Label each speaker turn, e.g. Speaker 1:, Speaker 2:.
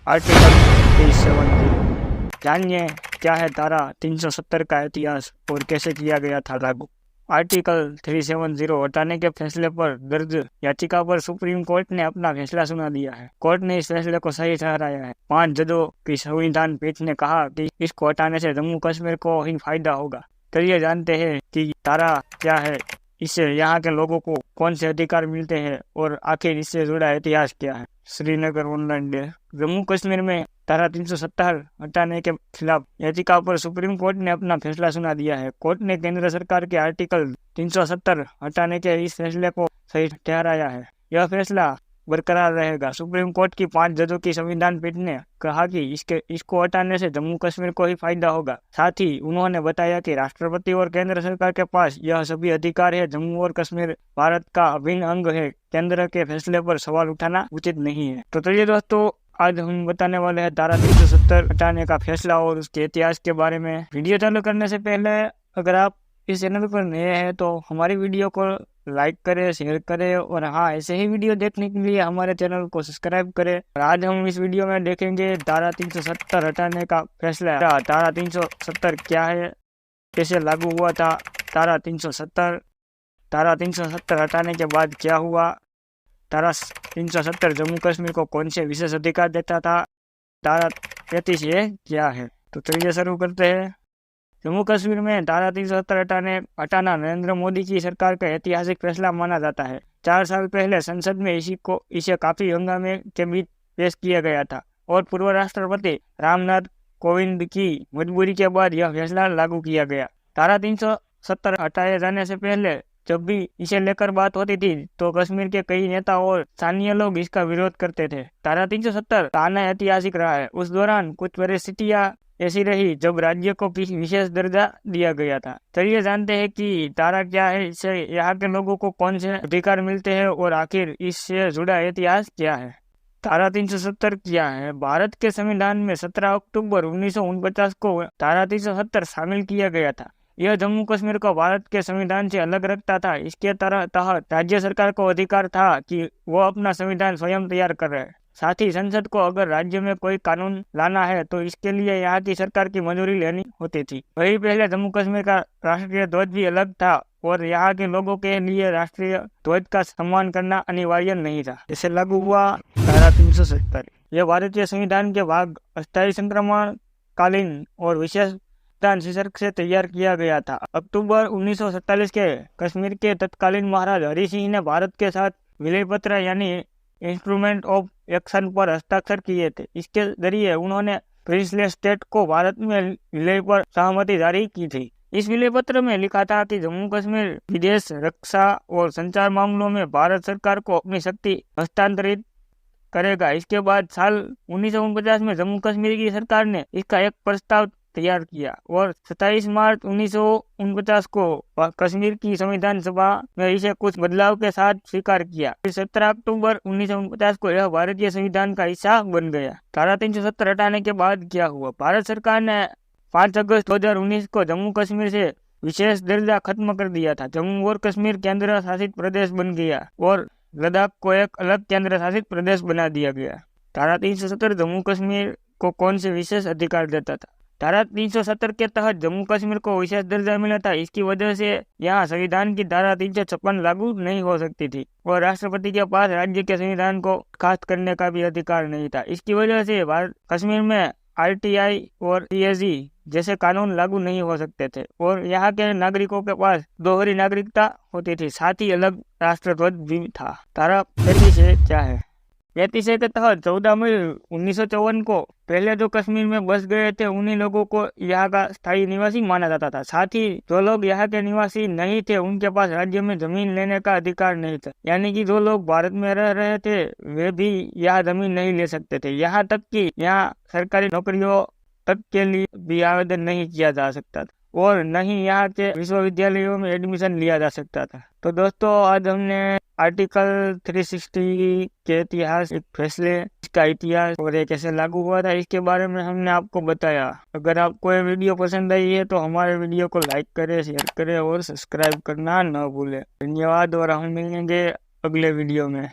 Speaker 1: Article 370। जानिए क्या है धारा 370 का इतिहास और कैसे किया गया था लागू। आर्टिकल 370 हटाने के फैसले पर दर्ज याचिका पर सुप्रीम कोर्ट ने अपना फैसला सुना दिया है। कोर्ट ने इस फैसले को सही ठहराया है। 5 जजों की संविधान पीठ ने कहा कि इसको हटाने से जम्मू कश्मीर को ही फायदा होगा। चलिए जानते हैं कि धारा क्या है, इससे यहाँ के लोगों को कौन से अधिकार मिलते हैं और आखिर इससे जुड़ा इतिहास क्या है। Srinagar online day. जम्मू कश्मीर में धारा 370 हटाने के खिलाफ याचिका पर सुप्रीम कोर्ट ने अपना फैसला सुना दिया है। कोर्ट ने केंद्र सरकार के आर्टिकल 370 हटाने के इस फैसले को सही ठहराया है। यह फैसला बरकरार रहेगा। सुप्रीम कोर्ट की 5 जजों की संविधान पीठ ने कहा कि इसको हटाने से जम्मू कश्मीर को ही फायदा होगा। साथ ही उन्होंने बताया कि राष्ट्रपति और केंद्र सरकार के पास यह सभी अधिकार है। जम्मू और कश्मीर भारत का अभिन्न अंग है। केंद्र के फैसले पर सवाल उठाना उचित नहीं है। तो चलिए दोस्तों, आज हम बताने वाले हैं धारा 370 हटाने का फैसला और उसके इतिहास के बारे में। वीडियो चालू करने से पहले अगर आप इस चैनल पर नए हैं तो हमारी वीडियो को लाइक करें, शेयर करें और हाँ, ऐसे ही वीडियो देखने के लिए हमारे चैनल को सब्सक्राइब करें। और आज हम इस वीडियो में देखेंगे धारा 370 हटाने का फैसला। धारा 370 क्या है, कैसे लागू हुआ था धारा 370 हटाने के बाद क्या हुआ, धारा 370 जम्मू कश्मीर को कौन से विशेष अधिकार देता था, धारा 33 ये क्या है। तो चलिए शुरू करते हैं। जम्मू कश्मीर में धारा 370 हटाना नरेंद्र मोदी की सरकार का ऐतिहासिक फैसला माना जाता है। 4 साल पहले संसद में इसे काफी हंगामे के बीच पेश किया गया था और पूर्व राष्ट्रपति रामनाथ कोविंद की मजबूरी के बाद यह फैसला लागू किया गया। धारा 370 हटाए जाने से पहले जब भी इसे लेकर बात होती थी तो कश्मीर के कई नेता और स्थानीय लोग इसका विरोध करते थे। धारा 370 आना ऐतिहासिक रहा है। उस दौरान कुछ परिस्थितियां ऐसी रही जब राज्य को विशेष दर्जा दिया गया था। चलिए जानते हैं कि धारा क्या है, इससे यहाँ के लोगों को कौन से अधिकार मिलते हैं और आखिर इससे जुड़ा इतिहास क्या है। धारा 370 क्या है। भारत के संविधान में 17 अक्टूबर 1949 को धारा 370 शामिल किया गया था। यह जम्मू कश्मीर को भारत के संविधान से अलग रखता था। इसके तहत राज्य सरकार को अधिकार था कि वो अपना संविधान स्वयं तैयार करे। साथ ही संसद को अगर राज्य में कोई कानून लाना है तो इसके लिए यहाँ की सरकार की मंजूरी लेनी होती थी। वही पहले जम्मू कश्मीर का राष्ट्रीय ध्वज भी अलग था और यहाँ के लोगों के लिए राष्ट्रीय ध्वज का सम्मान करना अनिवार्य नहीं था। इसे लागू हुआ धारा 370। यह भारतीय संविधान के भाग अस्थायी संक्रमण कालीन और विशेष शीर्षक से तैयार किया गया था। अक्टूबर 1947 के कश्मीर के तत्कालीन महाराज हरि सिंह ने भारत के साथ विलय पत्र यानी इंस्ट्रूमेंट ऑफ एक्शन पर हस्ताक्षर किए थे। इसके जरिए उन्होंने प्रिंसली स्टेट को भारत में विलय पर सहमति जारी की थी। इस विलय पत्र में लिखा था कि जम्मू कश्मीर विदेश, रक्षा और संचार मामलों में भारत सरकार को अपनी शक्ति हस्तांतरित करेगा। इसके बाद साल 1949 में जम्मू कश्मीर की सरकार ने इसका एक प्रस्ताव तैयार किया और 27 मार्च 1949 को कश्मीर की संविधान सभा में इसे कुछ बदलाव के साथ स्वीकार किया। 17 अक्टूबर 1949 को यह भारतीय संविधान का हिस्सा बन गया। धारा 370 हटाने के बाद क्या हुआ। भारत सरकार ने 5 अगस्त 2019 को जम्मू कश्मीर से विशेष दर्जा खत्म कर दिया था। जम्मू और कश्मीर केंद्र शासित प्रदेश बन गया और लद्दाख को एक अलग केंद्र शासित प्रदेश बना दिया गया। धारा 370 जम्मू कश्मीर को कौन से विशेष अधिकार देता था। धारा 370 के तहत जम्मू कश्मीर को विशेष दर्जा मिला था। इसकी वजह से यहाँ संविधान की धारा 356 लागू नहीं हो सकती थी और राष्ट्रपति के पास राज्य के संविधान को खास करने का भी अधिकार नहीं था। इसकी वजह से कश्मीर में RTI और TAG जैसे कानून लागू नहीं हो सकते थे और यहाँ के नागरिकों के पास दोहरी नागरिकता होती थी। साथ ही अलग राष्ट्रध्वज भी था। धारा 35 क्या है। 35 के तहत 14 मई 1954 को पहले जो कश्मीर में बस गए थे उन्हीं लोगों को यहाँ का स्थायी निवासी माना जाता था। साथ ही जो लोग यहाँ के निवासी नहीं थे उनके पास राज्य में जमीन लेने का अधिकार नहीं था। यानी कि जो लोग भारत में रह रहे थे वे भी यहाँ जमीन नहीं ले सकते थे। यहाँ तक कि यहाँ सरकारी नौकरियों तक के लिए भी आवेदन नहीं किया जा सकता था और न ही यहाँ के विश्वविद्यालयों में एडमिशन लिया जा सकता था। तो दोस्तों, आज हमने आर्टिकल 360 के इतिहास, एक फैसले, इसका इतिहास और ये कैसे लागू हुआ था इसके बारे में हमने आपको बताया। अगर आपको ये वीडियो पसंद आई है तो हमारे वीडियो को लाइक करें, शेयर करें और सब्सक्राइब करना न भूलें। धन्यवाद और हम मिलेंगे अगले वीडियो में।